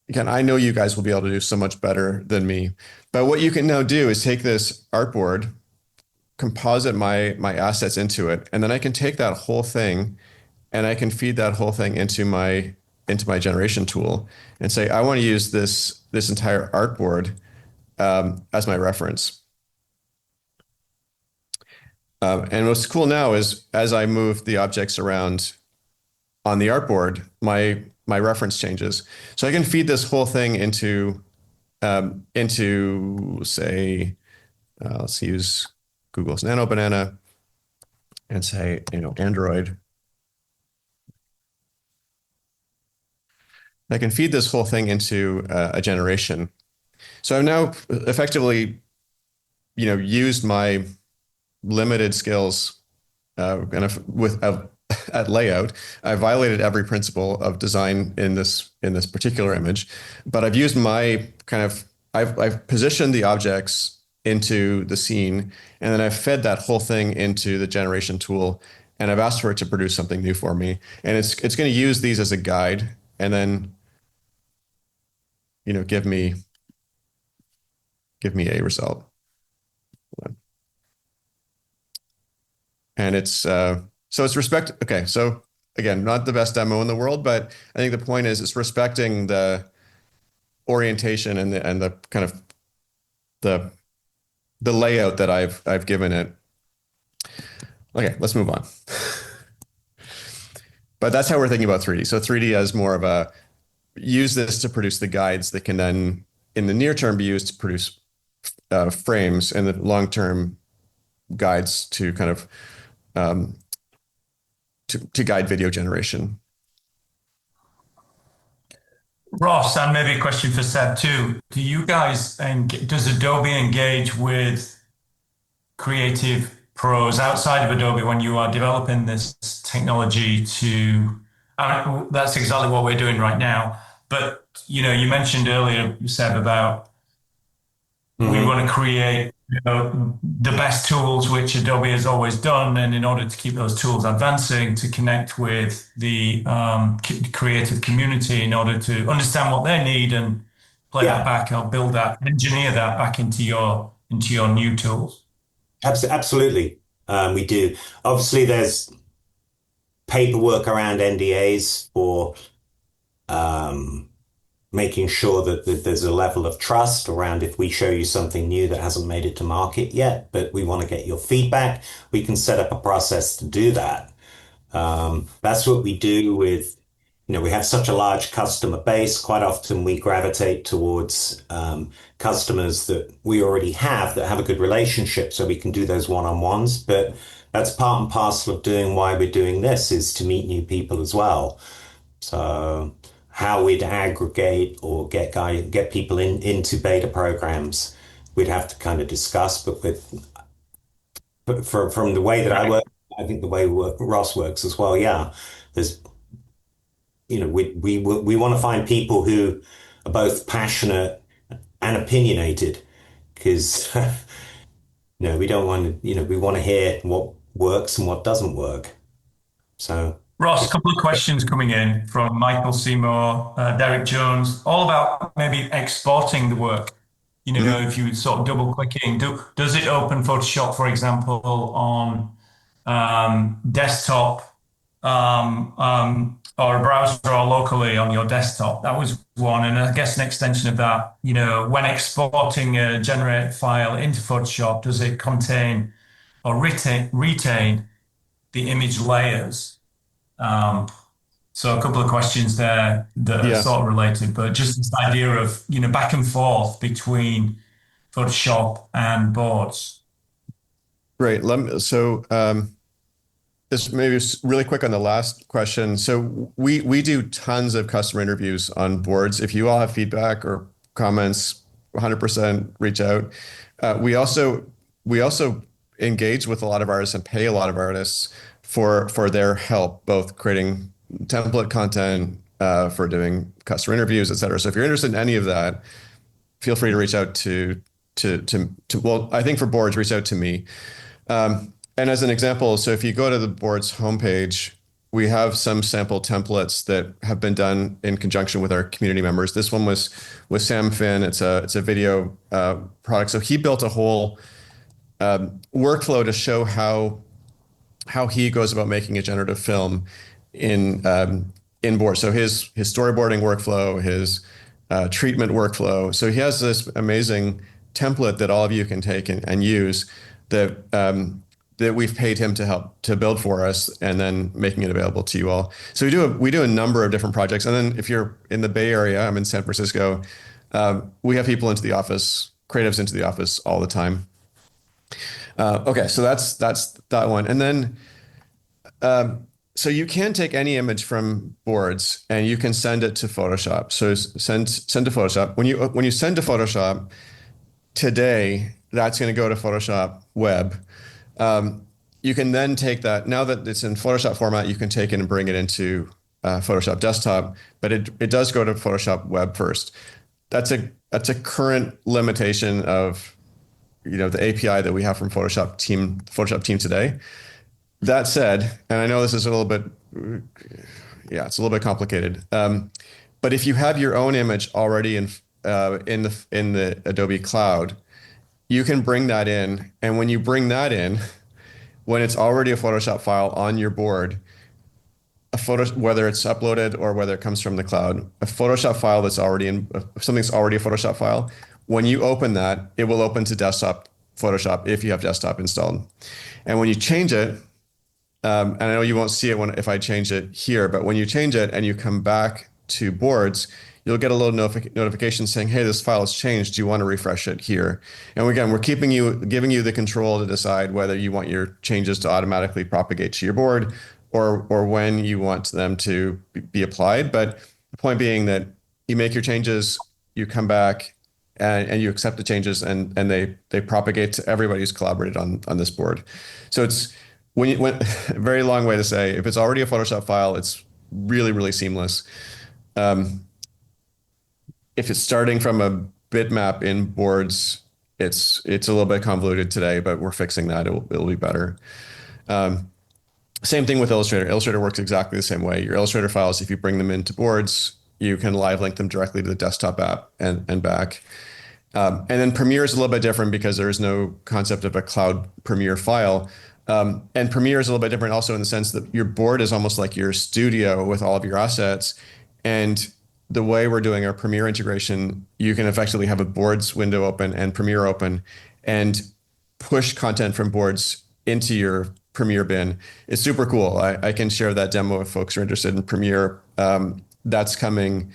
C: Again, I know you guys will be able to do so much better than me. But what you can now do is take this artboard, composite my assets into it, and then I can take that whole thing and I can feed that whole thing into my generation tool and say, I want to use this entire artboard as my reference. And what's cool now is as I move the objects around on the artboard, my reference changes. So I can feed this whole thing into say, let's use Google's Nano Banana and say, Android. I can feed this whole thing into a generation. So I've now effectively, used my limited skills kind of with at layout. I violated every principle of design in this particular image, but I've used my kind of I've positioned the objects into the scene, and then I've fed that whole thing into the generation tool, and I've asked for it to produce something new for me, and it's going to use these as a guide, and then give me a result. And it's respect. Okay, so again, not the best demo in the world, but I think the point is it's respecting the orientation and the kind of the the layout that I've given it. Okay, let's move on. But that's how we're thinking about 3D. So 3D as more of a use this to produce the guides that can then in the near term be used to produce frames, and the long term guides to kind of um, to guide video generation.
A: Ross, and maybe a question for Seb too. Do you guys, and does Adobe engage with creative pros outside of Adobe when you are developing this technology to, that's exactly what we're doing right now. But, you mentioned earlier, Seb, about we want to create the best tools, which Adobe has always done. And in order to keep those tools advancing, to connect with the creative community in order to understand what they need and play that back or build that, engineer that back into your new tools.
B: Absolutely. We do. Obviously, there's paperwork around NDAs for making sure that there's a level of trust around if we show you something new that hasn't made it to market yet, but we want to get your feedback. We can set up a process to do that. That's what we do with, we have such a large customer base. Quite often we gravitate towards customers that we already have that have a good relationship, so we can do those one-on-ones. But that's part and parcel of doing why we're doing this, is to meet new people as well. So how we'd aggregate or get people into beta programs, we'd have to kind of discuss. But from the way that I work, I think the way Ross works as well. Yeah, there's we want to find people who are both passionate and opinionated, because we don't want to, we want to hear what works and what doesn't work. So
A: Ross, a couple of questions coming in from Michael Seymour, Derek Jones, all about maybe exporting the work. If you sort of double clicking, does it open Photoshop, for example, on desktop or a browser or locally on your desktop? That was one. And I guess an extension of that, when exporting a generated file into Photoshop, does it contain or retain the image layers? So a couple of questions there that are sort of related, but just this idea of, back and forth between Photoshop and boards.
C: Great. This maybe really quick on the last question. So we do tons of customer interviews on boards. If you all have feedback or comments, 100% reach out. We also engage with a lot of artists and pay a lot of artists for their help, both creating template content, for doing customer interviews, et cetera. So if you're interested in any of that, feel free to reach out to well, I think for boards, reach out to me. And as an example, so if you go to the board's homepage, we have some sample templates that have been done in conjunction with our community members. This one was with Sam Finn. It's a video product. So he built a whole workflow to show how he goes about making a generative film in board. So his storyboarding workflow, his treatment workflow. So he has this amazing template that all of you can take and use that we've paid him to help to build for us, and then making it available to you all. So we do a number of different projects. And then if you're in the Bay Area, I'm in San Francisco, we have people into the office, creatives into the office all the time. Okay, so that's that one. And then So you can take any image from boards and you can send it to Photoshop. So send to Photoshop. When you send to Photoshop today, that's going to go to Photoshop Web. You can then take that, now that it's in Photoshop format, you can take it and bring it into Photoshop Desktop, but it does go to Photoshop Web first. That's a current limitation of the API that we have from Photoshop team today. That said, and I know this is a little bit, yeah, it's a little bit complicated. But if you have your own image already in the Adobe Cloud, you can bring that in, and when you bring that in, when it's already a Photoshop file on your board, whether it's uploaded or whether it comes from the cloud, a Photoshop file that's already something's already a Photoshop file. When you open that, it will open to desktop Photoshop if you have desktop installed. And when you change it, and I know you won't see it if I change it here, but when you change it and you come back to boards, you'll get a little notification saying, hey, this file has changed. Do you want to refresh it here? And again, we're giving you the control to decide whether you want your changes to automatically propagate to your board or when you want them to be applied. But the point being that you make your changes, you come back and you accept the changes and they propagate to everybody who's collaborated on this board. So it's very long way to say, if it's already a Photoshop file, it's really, really seamless. If it's starting from a bitmap in boards, it's a little bit convoluted today, but we're fixing that. It'll be better. Same thing with Illustrator. Illustrator works exactly the same way. Your Illustrator files, if you bring them into boards, you can live link them directly to the desktop app and back. And then Premiere is a little bit different because there is no concept of a cloud Premiere file. And Premiere is a little bit different also in the sense that your board is almost like your studio with all of your assets. And the way we're doing our Premiere integration, you can effectively have a boards window open and Premiere open and push content from boards into your Premiere bin. It's super cool. I can share that demo if folks are interested in Premiere. That's coming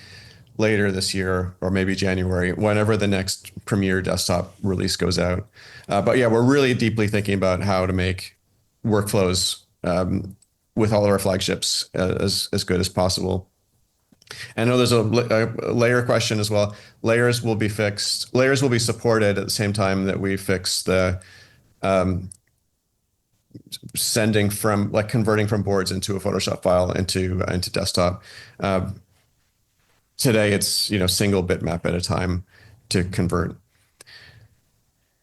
C: later this year or maybe January, whenever the next Premiere desktop release goes out. But yeah, we're really deeply thinking about how to make workflows with all of our flagships as good as possible. I know there's a layer question as well. Layers will be fixed. Layers will be supported at the same time that we fix the converting from boards into a Photoshop file into desktop. Today it's single bitmap at a time to convert.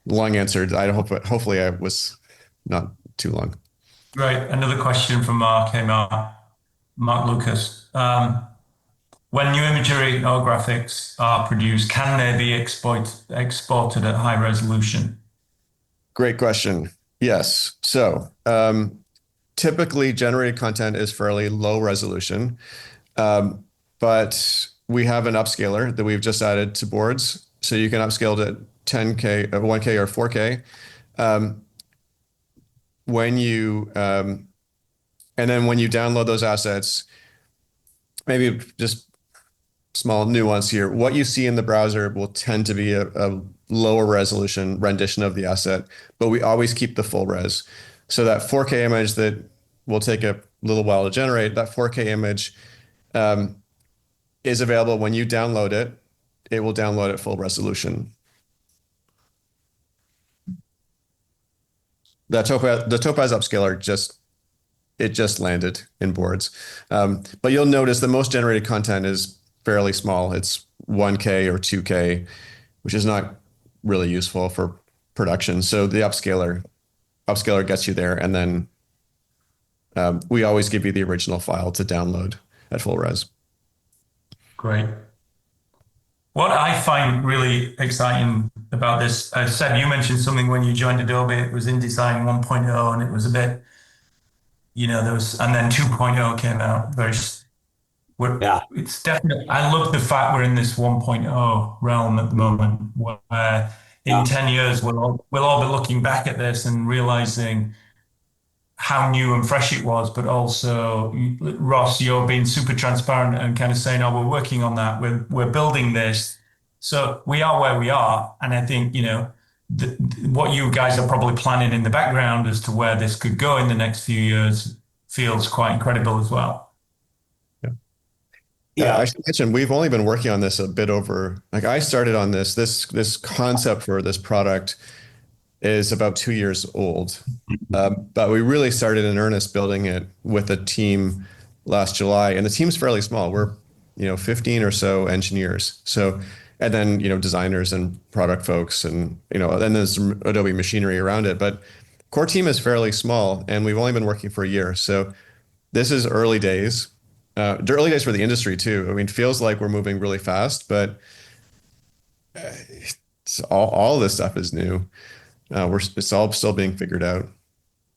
C: Long answered. Hopefully I was not too long.
A: Right. Another question from Mark Lucas. When new imagery or graphics are produced, can they be exported at high resolution?
C: Great question. Yes. So typically generated content is fairly low resolution, but we have an upscaler that we've just added to boards. So you can upscale to 10K, 1K or 4K. And then when you download those assets, maybe just small nuance here, what you see in the browser will tend to be a lower resolution rendition of the asset, but we always keep the full res. So that 4K image that will take a little while to generate, that 4K image is available when you download it. It will download at full resolution. The Topaz upscaler just landed in boards. But you'll notice the most generated content is fairly small. It's 1K or 2K, which is not really useful for production. So the upscaler gets you there. And then we always give you the original file to download at full res.
A: Great. What I find really exciting about this, Seb, you mentioned something when you joined Adobe, it was InDesign 1.0 and it was a bit, and then 2.0 came out. It's definitely, I love the fact we're in this 1.0 realm at the moment, where in 10 years, we'll all be looking back at this and realizing how new and fresh it was, but also, Ross, you're being super transparent and kind of saying, oh, we're working on that. We're building this. So we are where we are. And I think, what you guys are probably planning in the background as to where this could go in the next few years feels quite incredible as well.
C: I should mention we've only been working on this a bit over. Like I started on this concept for this product is about 2 years old, but we really started in earnest building it with a team last July, and the team's fairly small. We're 15 or so engineers. So and then designers and product folks, and then there's some Adobe machinery around it. But core team is fairly small, and we've only been working for a year. So this is early days. The early days for the industry too. I mean, it feels like we're moving really fast, but it's all this stuff is new. It's all still being figured out.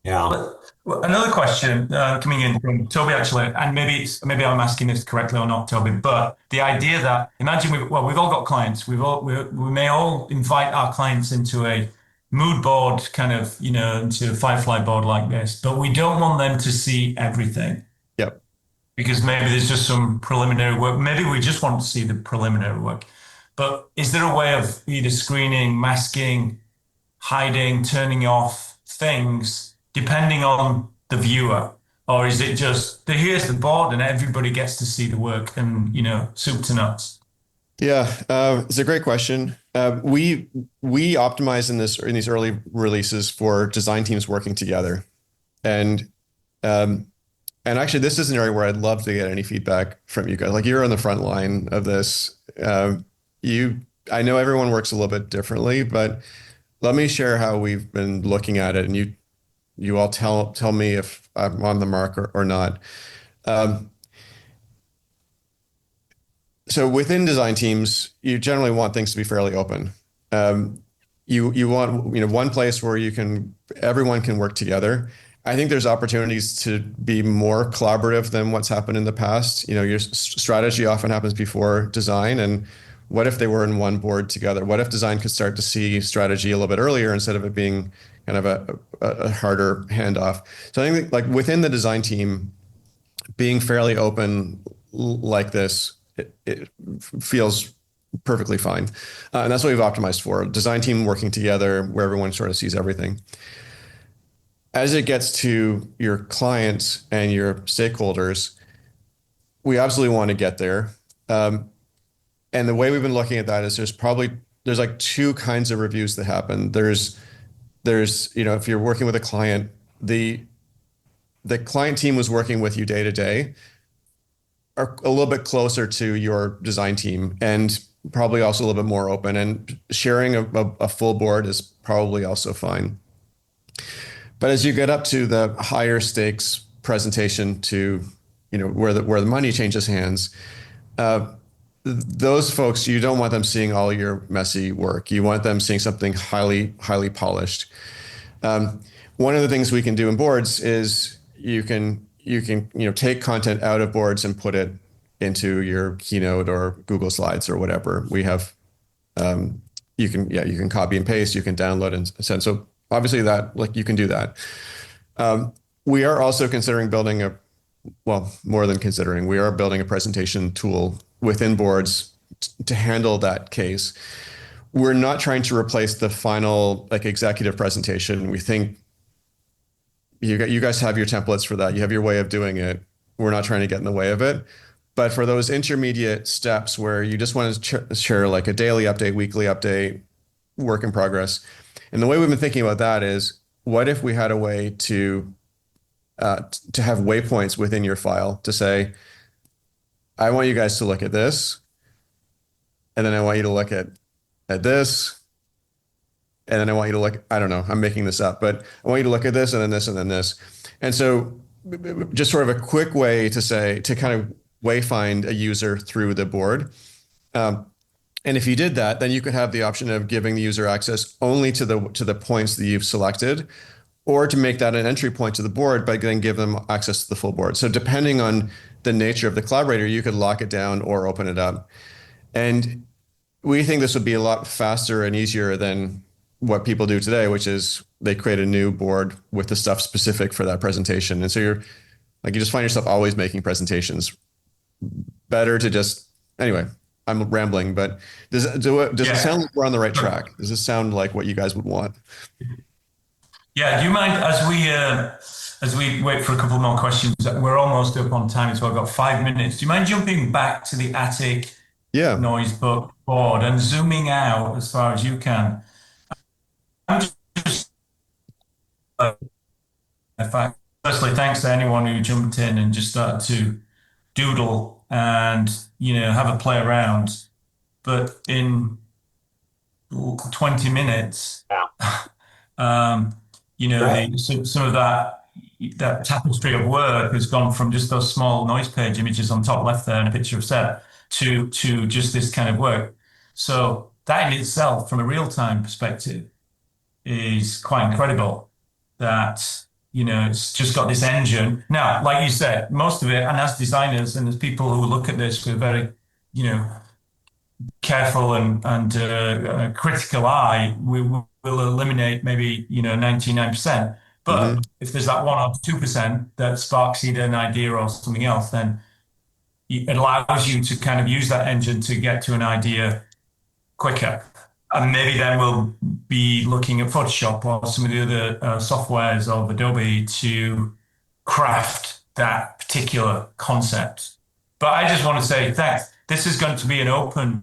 B: Yeah.
A: Well, another question coming in from Toby actually, and maybe I'm asking this correctly or not, Toby, but the idea that imagine we've all got clients. We may all invite our clients into a mood board kind of into a Firefly board like this, but we don't want them to see everything.
C: Yep.
A: Because maybe there's just some preliminary work. Maybe we just want to see the preliminary work. But is there a way of either screening, masking, hiding, turning off things depending on the viewer? Or is it just here's the board and everybody gets to see the work and soup to nuts?
C: Yeah, it's a great question. We optimize in these early releases for design teams working together, and and actually, this is an area where I'd love to get any feedback from you guys. Like you're on the front line of this. I know everyone works a little bit differently, but let me share how we've been looking at it, and you all tell me if I'm on the mark or not. So within design teams, you generally want things to be fairly open. You want one place where everyone can work together. I think there's opportunities to be more collaborative than what's happened in the past. Your strategy often happens before design, and what if they were in one board together? What if design could start to see strategy a little bit earlier instead of it being kind of a harder handoff? So I think like within the design team, being fairly open like this, it feels perfectly fine. And that's what we've optimized for. Design team working together where everyone sort of sees everything. As it gets to your clients and your stakeholders, we absolutely want to get there. And the way we've been looking at that is there's like two kinds of reviews that happen. There's if you're working with a client, the client team was working with you day to day, are a little bit closer to your design team and probably also a little bit more open, and sharing a full board is probably also fine. But as you get up to the higher stakes presentation to, where the money changes hands, those folks, you don't want them seeing all your messy work. You want them seeing something highly, highly polished. One of the things we can do in boards is you can take content out of boards and put it into your Keynote or Google Slides or whatever. We have you can copy and paste, you can download and send. So obviously that you can do that. We are also considering more than considering, we are building a presentation tool within boards to handle that case. We're not trying to replace the final executive presentation. We think you guys have your templates for that. You have your way of doing it. We're not trying to get in the way of it. But for those intermediate steps where you just want to share like a daily update, weekly update, work in progress. And the way we've been thinking about that is, what if we had a way to have waypoints within your file to say, I want you guys to look at this, and then I want you to look at this, and then I want you to look, I don't know, I'm making this up, but I want you to look at this, and then this, and then this. And so just sort of a quick way to kind of wayfind a user through the board. And if you did that, then you could have the option of giving the user access only to the points that you've selected, or to make that an entry point to the board, but then give them access to the full board. So depending on the nature of the collaborator, you could lock it down or open it up. And we think this would be a lot faster and easier than what people do today, which is they create a new board with the stuff specific for that presentation. And so you just find yourself always making presentations. Better to just, anyway, I'm rambling, but does it sound like we're on the right track? Does this sound like what you guys would want?
A: Yeah, do you mind as as we wait for a couple more questions, we're almost up on time, so I've got 5 minutes. Do you mind jumping back to the ATTIK
C: Yeah.
A: noise board and zooming out as far as you can? I'm just, in fact, firstly, thanks to anyone who jumped in and just started to doodle and have a play around. But in 20 minutes,
B: Yeah.
A: um,
B: Great.
A: some of that tapestry of work has gone from just those small noise page images on top left there and a picture of Seb to just this kind of work. So that in itself, from a real-time perspective, is quite incredible that it's just got this engine. Now, like you said, most of it, and as designers and as people who look at this with a very, careful and critical eye, we will eliminate maybe 99%. But
C: Hmm.
A: if there's that 1 or 2% that sparks either an idea or something else, then it allows you to kind of use that engine to get to an idea quicker. And maybe then we'll be looking at Photoshop or some of the other softwares of Adobe to craft that particular concept. But I just want to say thanks. This is going to be an open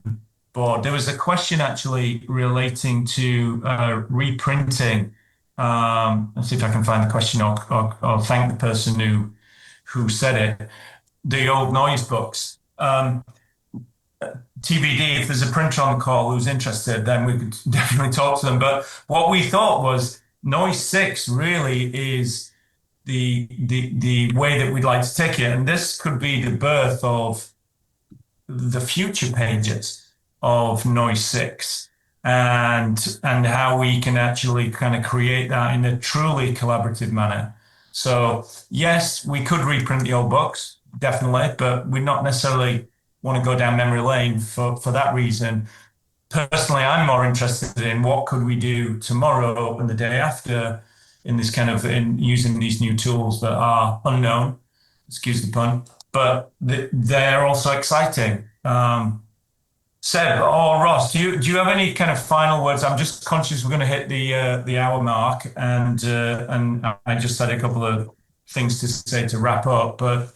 A: board. There was a question actually relating to reprinting. Let's see if I can find the question or thank the person who said it. The old noise books. TBD, if there's a printer on the call who's interested, then we could definitely talk to them. But what we thought was Noise 6 really is the way that we'd like to take it. And this could be the birth of the future pages of Noise 6 and how we can actually kind of create that in a truly collaborative manner. So yes, we could reprint the old books, definitely, but we're not necessarily want to go down memory lane for that reason. Personally, I'm more interested in what could we do tomorrow and the day after in this kind of in using these new tools that are unknown, excuse the pun, but they're also exciting. Seb or Ross, do you have any kind of final words? I'm just conscious we're going to hit the hour mark, and I just had a couple of things to say to wrap up, but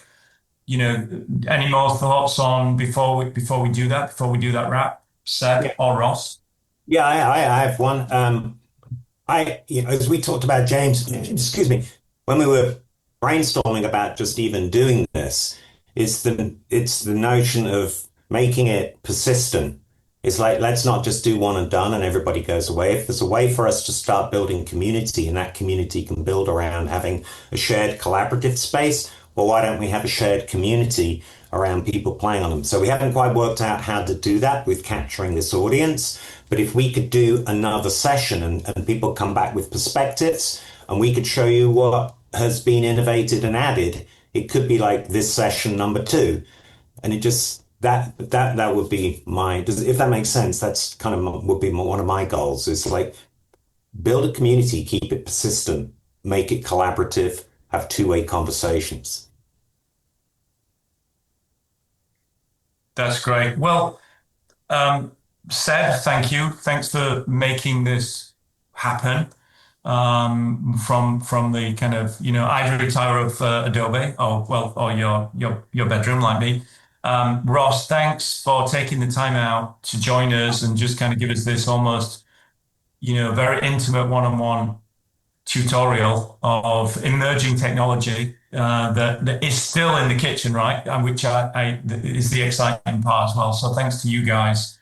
A: any more thoughts on before we do that, before we do that wrap, Seb
B: Yeah.
A: or Ross?
B: Yeah, I have one. As we talked about James, excuse me, when we were brainstorming about just even doing this, it's the notion of making it persistent. It's like let's not just do one and done and everybody goes away. If there's a way for us to start building community and that community can build around having a shared collaborative space, well, why don't we have a shared community around people playing on them? So we haven't quite worked out how to do that with capturing this audience. But if we could do another session and people come back with perspectives and we could show you what has been innovated and added, it could be like this session number 2. And it just that would be if that makes sense, that's kind of would be one of my goals is like build a community, keep it persistent, make it collaborative, have two-way conversations.
A: That's great. Well, Seb, thank you. Thanks for making this happen. From the kind of ivory tower of Adobe, or your bedroom like me. Ross, thanks for taking the time out to join us and just kind of give us this almost very intimate one-on-one tutorial of emerging technology that is still in the kitchen, right? And which is the exciting part as well. So thanks to you guys.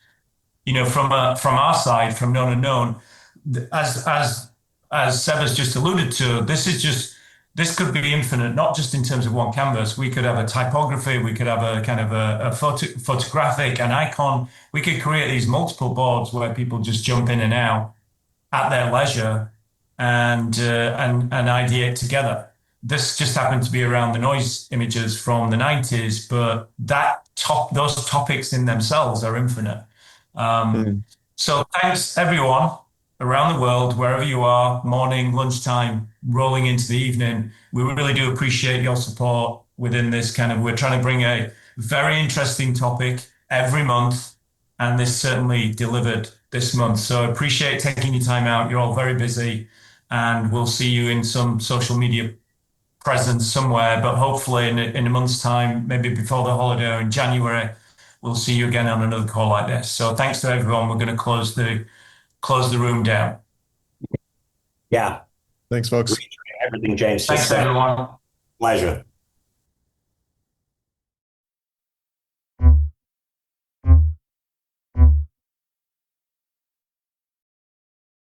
A: From our side, from Known Unknown, as Seb has just alluded to, this could be infinite, not just in terms of one canvas. We could have a typography, we could have a kind of a photographic, an icon. We could create these multiple boards where people just jump in and out at their leisure and ideate together. This just happened to be around the noise images from the 90s, but those topics in themselves are infinite.
C: Mm.
A: So thanks everyone around the world, wherever you are, morning, lunchtime, rolling into the evening. We really do appreciate your support within this we're trying to bring a very interesting topic every month, and this certainly delivered this month. So I appreciate taking your time out. You're all very busy, and we'll see you in some social media presence somewhere, but hopefully in a month's time, maybe before the holiday or in January, we'll see you again on another call like this. So thanks to everyone. We're going to close the room down.
B: Yeah.
C: Thanks, folks.
B: Everything James just
A: Thanks,
B: said.
A: everyone.
B: Pleasure.